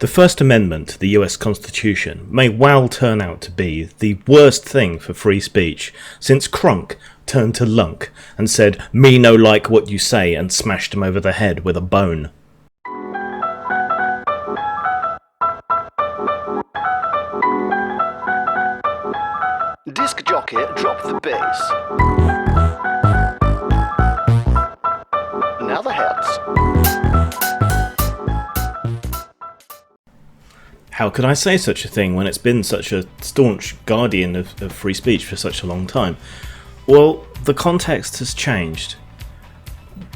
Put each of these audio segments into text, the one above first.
The First Amendment to the US Constitution may well turn out to be the worst thing for free speech since Crunk turned to Lunk and said, "Me no like what you say," and smashed him over the head with a bone. Disc jockey, drop the bass. Now the heads. How could I say such a thing when it's been such a staunch guardian of free speech for such a long time? Well, the context has changed.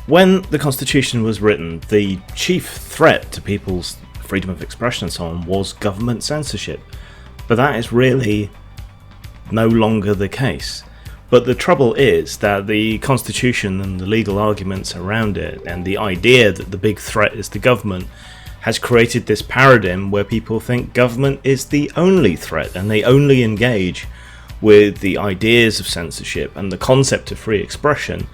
When the Constitution was written, the chief threat to people's freedom of expression and so on was government censorship. But that is really no longer the case. But the trouble is that the Constitution and the legal arguments around it and the idea that the big threat is the government has created this paradigm where people think government is the only threat and they only engage with the ideas of censorship and the concept of free expression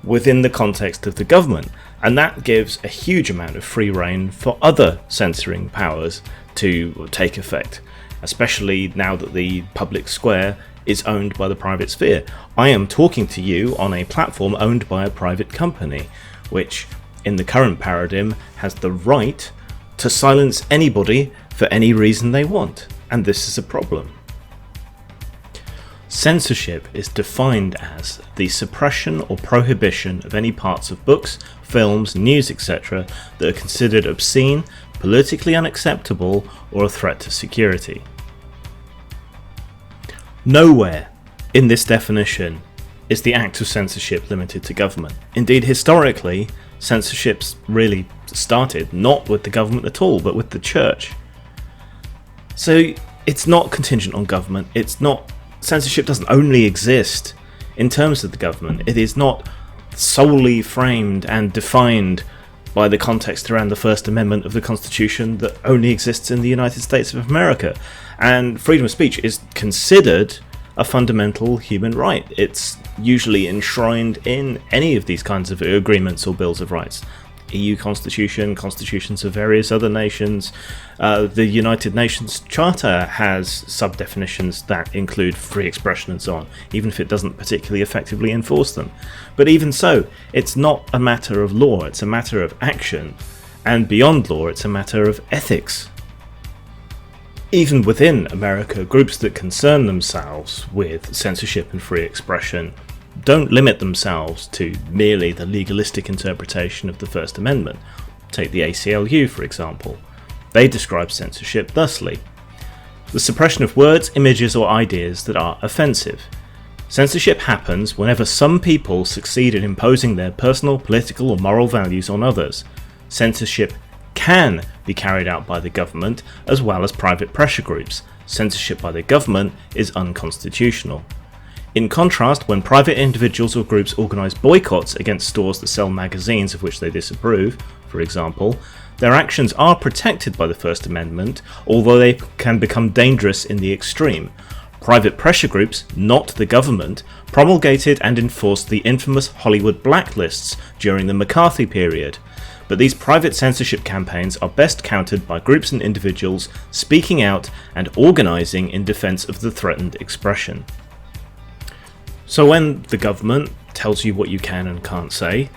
within the context of the government. And that gives a huge amount of free rein for other censoring powers to take effect, especially now that the public square is owned by the private sphere. I am talking to you on a platform owned by a private company, which in the current paradigm has the right to silence anybody for any reason they want, and this is a problem. Censorship is defined as the suppression or prohibition of any parts of books, films, news, etc. that are considered obscene, politically unacceptable, or a threat to security. Nowhere in this definition is the act of censorship limited to government. Indeed, historically, censorship's really started not with the government at all, but with the church. So it's not contingent on government. Censorship doesn't only exist in terms of the government. It is not solely framed and defined by the context around the First Amendment of the Constitution that only exists in the United States of America. And freedom of speech is considered a fundamental human right. It's usually enshrined in any of these kinds of agreements or bills of rights. EU Constitution, constitutions of various other nations. The United Nations Charter has sub-definitions that include free expression and so on, even if it doesn't particularly effectively enforce them. But even so, it's not a matter of law, it's a matter of action. And beyond law, it's a matter of ethics. Even within America, groups that concern themselves with censorship and free expression don't limit themselves to merely the legalistic interpretation of the First Amendment. Take the ACLU, for example. They describe censorship thusly: the suppression of words, images, or ideas that are offensive. Censorship happens whenever some people succeed in imposing their personal, political, or moral values on others. Censorship can be carried out by the government as well as private pressure groups. Censorship by the government is unconstitutional. In contrast, when private individuals or groups organise boycotts against stores that sell magazines of which they disapprove, for example, their actions are protected by the First Amendment, although they can become dangerous in the extreme. Private pressure groups, not the government, promulgated and enforced the infamous Hollywood blacklists during the McCarthy period. But these private censorship campaigns are best countered by groups and individuals speaking out and organising in defence of the threatened expression. So when the government tells you what you can and can't say,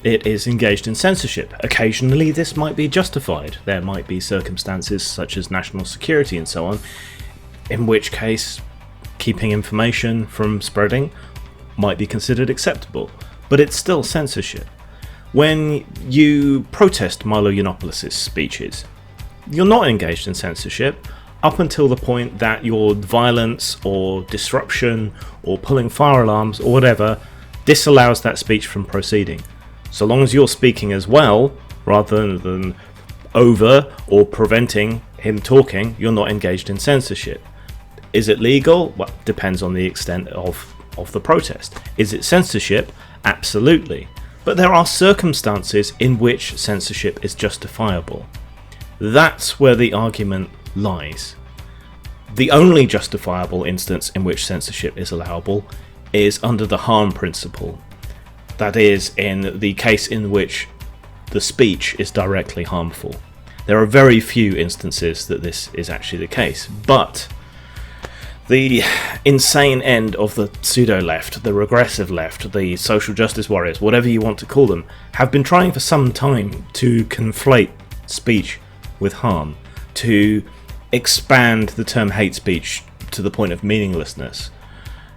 it is engaged in censorship. Occasionally this might be justified. There might be circumstances such as national security and so on, in which case keeping information from spreading might be considered acceptable, but it's still censorship. When you protest Milo Yiannopoulos' speeches, you're not engaged in censorship up until the point that your violence or disruption or pulling fire alarms or whatever disallows that speech from proceeding. So long as you're speaking as well, rather than over or preventing him talking, you're not engaged in censorship. Is it legal? Well, depends on the extent of the protest. Is it censorship? Absolutely. But there are circumstances in which censorship is justifiable. That's where the argument lies. The only justifiable instance in which censorship is allowable is under the harm principle. That is, in the case in which the speech is directly harmful. There are very few instances that this is actually the case, but the insane end of the pseudo-left, the regressive left, the social justice warriors, whatever you want to call them, have been trying for some time to conflate speech with harm, to expand the term hate speech to the point of meaninglessness,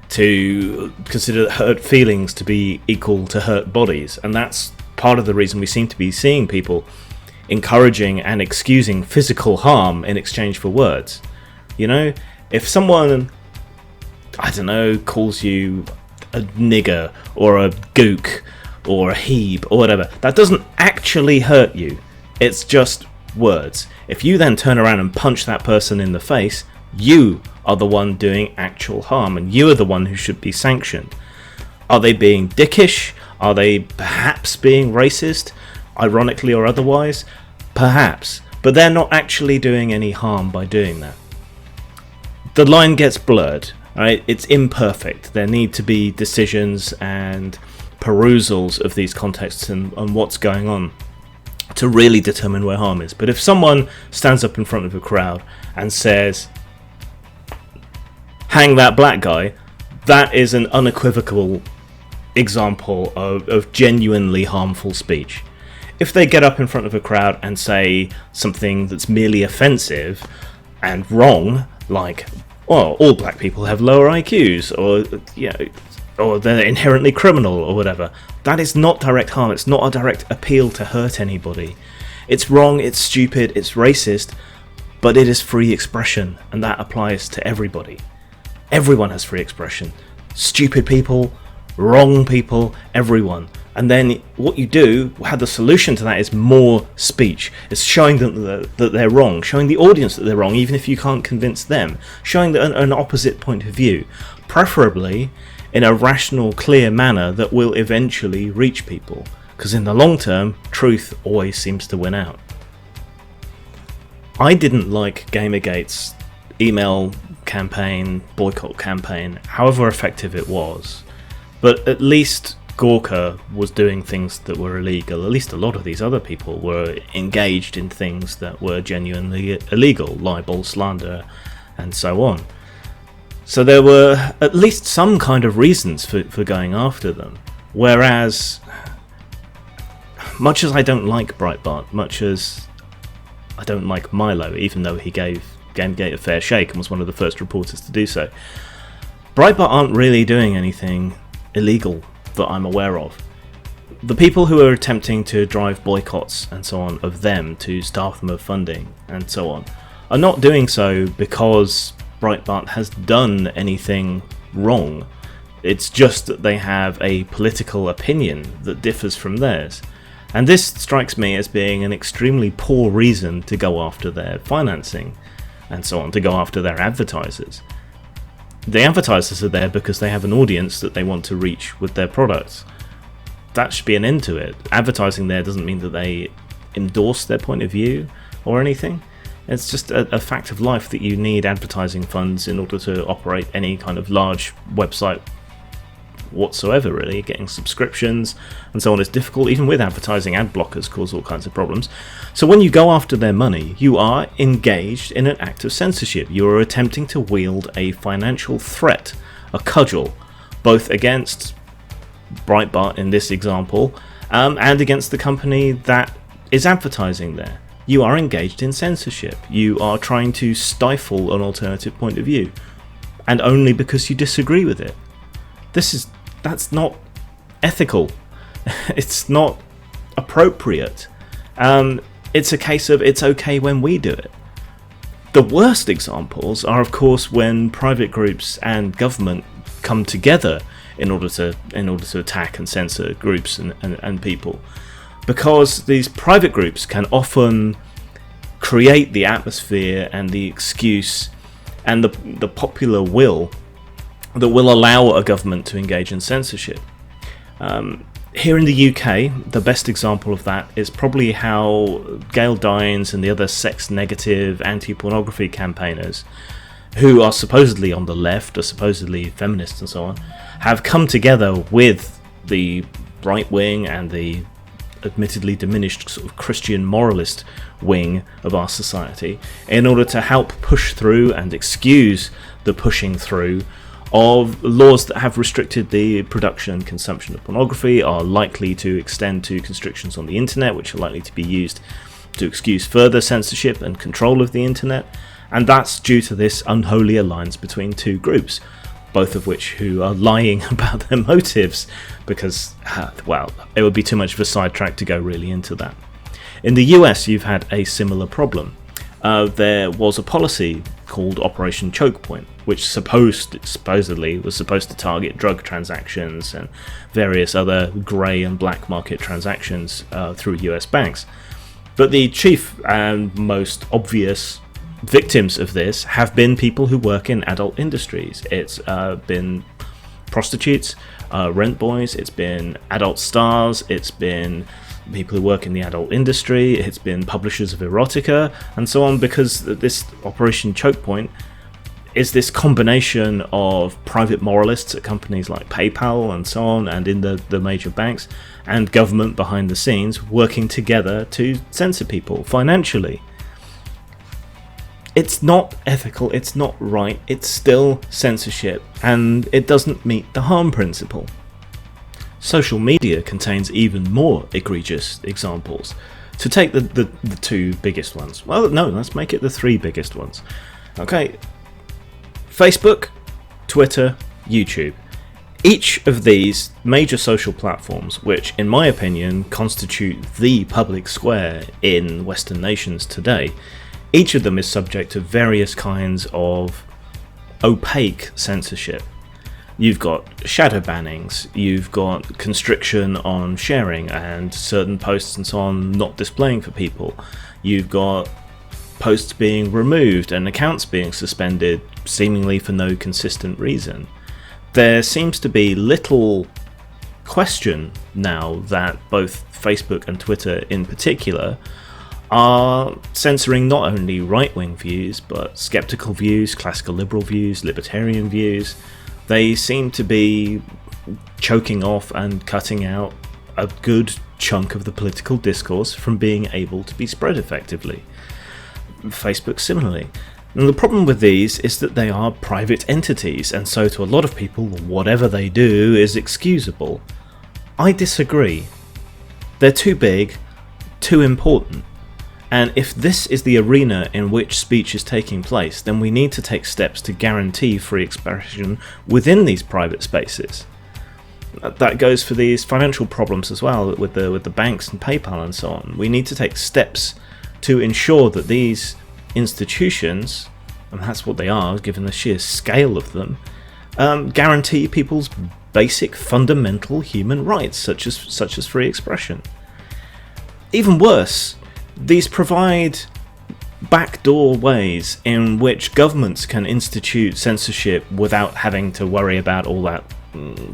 to consider hurt feelings to be equal to hurt bodies, and that's part of the reason we seem to be seeing people encouraging and excusing physical harm in exchange for words. You know, if someone, I don't know, calls you a nigger or a gook or a heeb or whatever, that doesn't actually hurt you. It's just words. If you then turn around and punch that person in the face, you are the one doing actual harm, and you are the one who should be sanctioned. Are they being dickish? Are they perhaps being racist, ironically or otherwise? Perhaps. But they're not actually doing any harm by doing that. The line gets blurred, right? It's imperfect. There need to be decisions and perusals of these contexts and what's going on to really determine where harm is. But if someone stands up in front of a crowd and says, hang that black guy, that is an unequivocal example of genuinely harmful speech. If they get up in front of a crowd and say something that's merely offensive and wrong, like, oh, all black people have lower IQs, or, you know, or they're inherently criminal or whatever, that is not direct harm. It's not a direct appeal to hurt anybody. It's wrong, it's stupid, it's racist, but it is free expression, and that applies to everybody. Everyone has free expression. Stupid people, wrong people, everyone. And then what you do, how the solution to that is more speech. It's showing them that they're wrong, showing the audience that they're wrong, even if you can't convince them, showing an opposite point of view, preferably in a rational, clear manner that will eventually reach people. Because in the long term, truth always seems to win out. I didn't like Gamergate's email campaign, boycott campaign, however effective it was. But at least Gawker was doing things that were illegal. At least a lot of these other people were engaged in things that were genuinely illegal, libel, slander, and so on. So there were at least some kind of reasons for going after them. Whereas, much as I don't like Breitbart, much as I don't like Milo, even though he gave Gamergate a fair shake and was one of the first reporters to do so, Breitbart aren't really doing anything illegal that I'm aware of. The people who are attempting to drive boycotts and so on of them to starve them of funding and so on are not doing so because Breitbart has done anything wrong. It's just that they have a political opinion that differs from theirs. And this strikes me as being an extremely poor reason to go after their financing and so on, to go after their advertisers. The advertisers are there because they have an audience that they want to reach with their products. That should be an end to it. Advertising there doesn't mean that they endorse their point of view or anything. It's just a fact of life that you need advertising funds in order to operate any kind of large website whatsoever, really. Getting subscriptions and so on is difficult. Even with advertising, ad blockers cause all kinds of problems. So when you go after their money, you are engaged in an act of censorship. You are attempting to wield a financial threat, a cudgel, both against Breitbart in this example, and against the company that is advertising there. You are engaged in censorship. You are trying to stifle an alternative point of view, and only because you disagree with it. That's not ethical. It's not appropriate. It's a case of it's okay when we do it. The worst examples are, of course, when private groups and government come together in order to attack and censor groups and people, because these private groups can often create the atmosphere and the excuse and the popular will that will allow a government to engage in censorship. Here in the UK, the best example of that is probably how Gail Dines and the other sex-negative anti-pornography campaigners, who are supposedly on the left, are supposedly feminists and so on, have come together with the right wing and the admittedly diminished sort of Christian moralist wing of our society, in order to help push through and excuse the pushing through of laws that have restricted the production and consumption of pornography, are likely to extend to constrictions on the internet, which are likely to be used to excuse further censorship and control of the internet. And that's due to this unholy alliance between two groups, both of which who are lying about their motives, because, well, it would be too much of a sidetrack to go really into that. In the US, you've had a similar problem. There was a policy called Operation Choke Point, which supposedly was supposed to target drug transactions and various other grey and black market transactions through US banks. But the chief and most obvious victims of this have been people who work in adult industries. It's been prostitutes, rent boys, it's been adult stars, it's been people who work in the adult industry, it's been publishers of erotica, and so on, because this Operation Choke Point is this combination of private moralists at companies like PayPal and so on, and in the major banks, and government behind the scenes working together to censor people financially. It's not ethical, it's not right, it's still censorship, and it doesn't meet the harm principle. Social media contains even more egregious examples. To take the two biggest ones, well, no, let's make it the three biggest ones. Okay, Facebook, Twitter, YouTube. Each of these major social platforms, which in my opinion constitute the public square in Western nations today, each of them is subject to various kinds of opaque censorship. You've got shadow bannings, you've got constriction on sharing and certain posts and so on not displaying for people. You've got posts being removed and accounts being suspended seemingly for no consistent reason. There seems to be little question now that both Facebook and Twitter in particular are censoring not only right-wing views, but skeptical views, classical liberal views, libertarian views. They seem to be choking off and cutting out a good chunk of the political discourse from being able to be spread effectively. Facebook similarly. And the problem with these is that they are private entities, and so to a lot of people, whatever they do is excusable. I disagree. They're too big, too important. And if this is the arena in which speech is taking place, then we need to take steps to guarantee free expression within these private spaces. That goes for these financial problems as well, with the banks and PayPal and so on. We need to take steps to ensure that these institutions, and that's what they are given the sheer scale of them, guarantee people's basic fundamental human rights, such as free expression. Even worse, these provide backdoor ways in which governments can institute censorship without having to worry about all that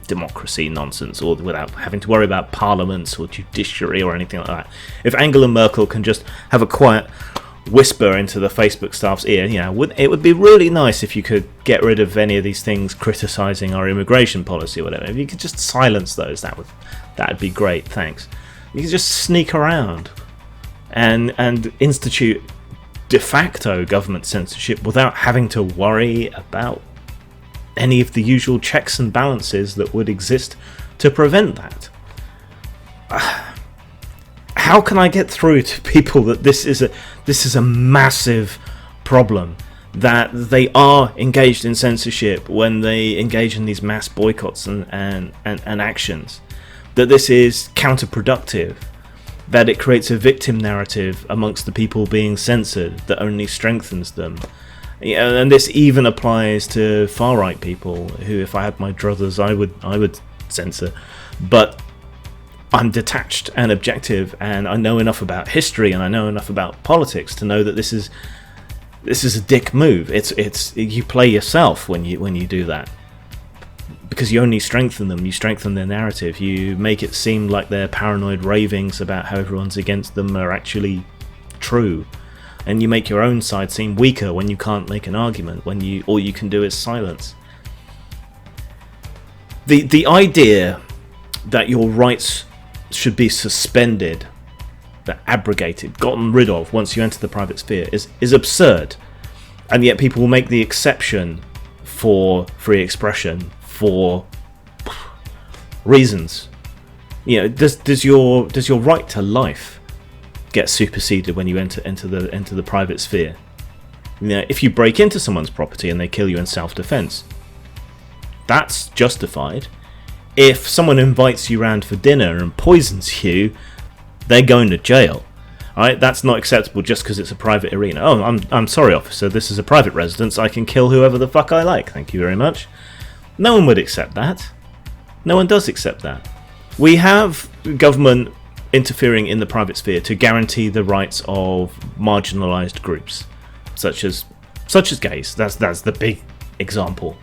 democracy nonsense, or without having to worry about parliaments or judiciary or anything like that. If Angela Merkel can just have a quiet whisper into the Facebook staff's ear, it would be really nice if you could get rid of any of these things criticising our immigration policy or whatever. If you could just silence those, that'd be great, thanks. You could just sneak around and institute de facto government censorship without having to worry about any of the usual checks and balances that would exist to prevent that. How can I get through to people that this is a massive problem, that they are engaged in censorship when they engage in these mass boycotts and actions, that this is counterproductive, that it creates a victim narrative amongst the people being censored that only strengthens them. And this even applies to far-right people who, if I had my druthers, I would censor. But I'm detached and objective, and I know enough about history and I know enough about politics to know that this is a dick move. It's you play yourself when you do that, because you only strengthen them. You strengthen their narrative. You make it seem like their paranoid ravings about how everyone's against them are actually true, and you make your own side seem weaker when you can't make an argument, when all you can do is silence. The idea that your rights should be suspended, abrogated, gotten rid of once you enter the private sphere is absurd. And yet people will make the exception for free expression for reasons. Does your right to life get superseded when you enter the private sphere? If you break into someone's property and they kill you in self-defense, that's justified. If someone invites you round for dinner and poisons you, they're going to jail. Alright, that's not acceptable just because it's a private arena. Oh, I'm sorry, officer, this is a private residence. I can kill whoever the fuck I like. Thank you very much. No one would accept that. No one does accept that. We have government interfering in the private sphere to guarantee the rights of marginalised groups, such as gays. That's the big example.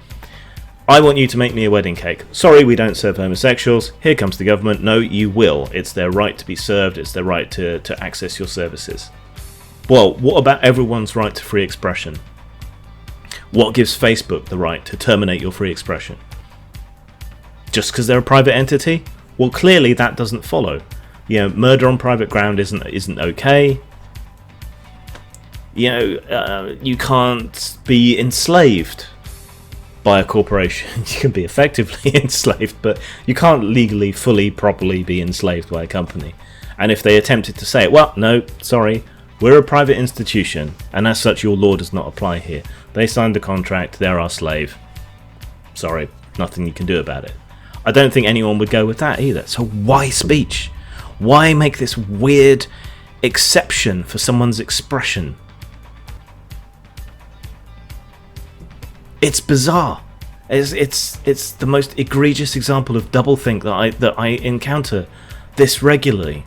I want you to make me a wedding cake. Sorry, we don't serve homosexuals. Here comes the government. No, you will. It's their right to be served. It's their right to access your services. Well, what about everyone's right to free expression? What gives Facebook the right to terminate your free expression? Just because they're a private entity? Well, clearly that doesn't follow. Murder on private ground isn't okay. You can't be enslaved by a corporation. You can be effectively enslaved, but you can't legally, fully, properly be enslaved by a company. And if they attempted to say, well, no, sorry, we're a private institution, and as such your law does not apply here. They signed the contract, they're our slave. Sorry, nothing you can do about it. I don't think anyone would go with that either. So why speech? Why make this weird exception for someone's expression? It's bizarre. It's the most egregious example of doublethink that I encounter this regularly.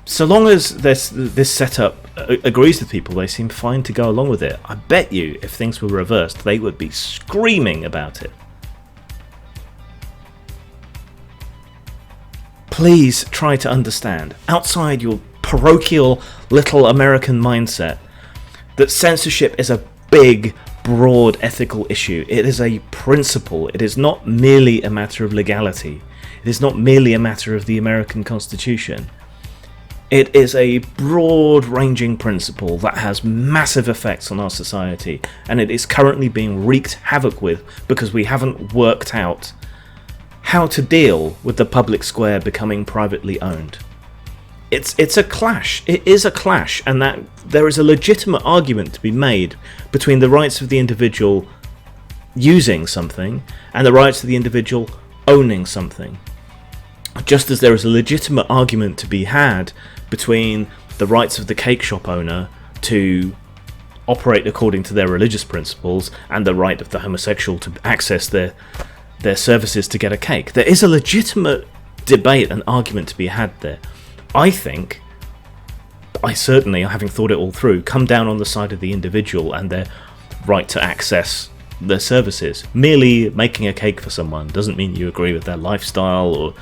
So long as this setup agrees with people, they seem fine to go along with it. I bet you, if things were reversed, they would be screaming about it. Please try to understand, outside your parochial little American mindset, that censorship is a big, broad ethical issue. It is a principle. It is not merely a matter of legality. It is not merely a matter of the American Constitution. It is a broad-ranging principle that has massive effects on our society, and it is currently being wreaked havoc with because we haven't worked out how to deal with the public square becoming privately owned. It's a clash. It is a clash, and that there is a legitimate argument to be made between the rights of the individual using something and the rights of the individual owning something. Just as there is a legitimate argument to be had between the rights of the cake shop owner to operate according to their religious principles and the right of the homosexual to access their services to get a cake. There is a legitimate debate and argument to be had there. I think, I certainly, having thought it all through, come down on the side of the individual and their right to access their services. Merely making a cake for someone doesn't mean you agree with their lifestyle or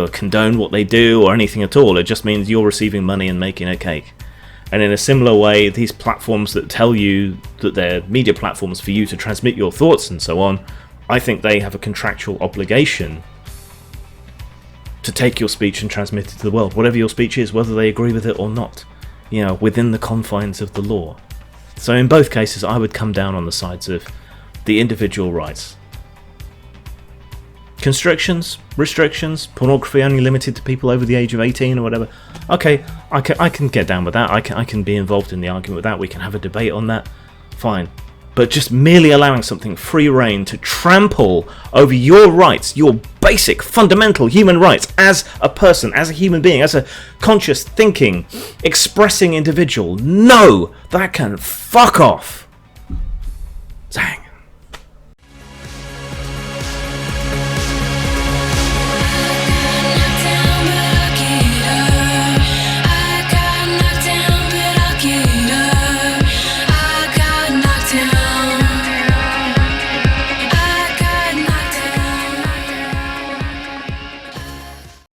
condone what they do or anything at all. It just means you're receiving money and making a cake. And in a similar way, these platforms that tell you that they're media platforms for you to transmit your thoughts and so on, I think they have a contractual obligation to take your speech and transmit it to the world, whatever your speech is, whether they agree with it or not, within the confines of the law. So in both cases, I would come down on the sides of the individual rights. Constrictions, restrictions, pornography only limited to people over the age of 18 or whatever. Okay, I can get down with that. I can be involved in the argument with that. We can have a debate on that. Fine. But just merely allowing something free rein to trample over your rights, your basic, fundamental human rights as a person, as a human being, as a conscious, thinking, expressing individual. No! That can fuck off. Zang.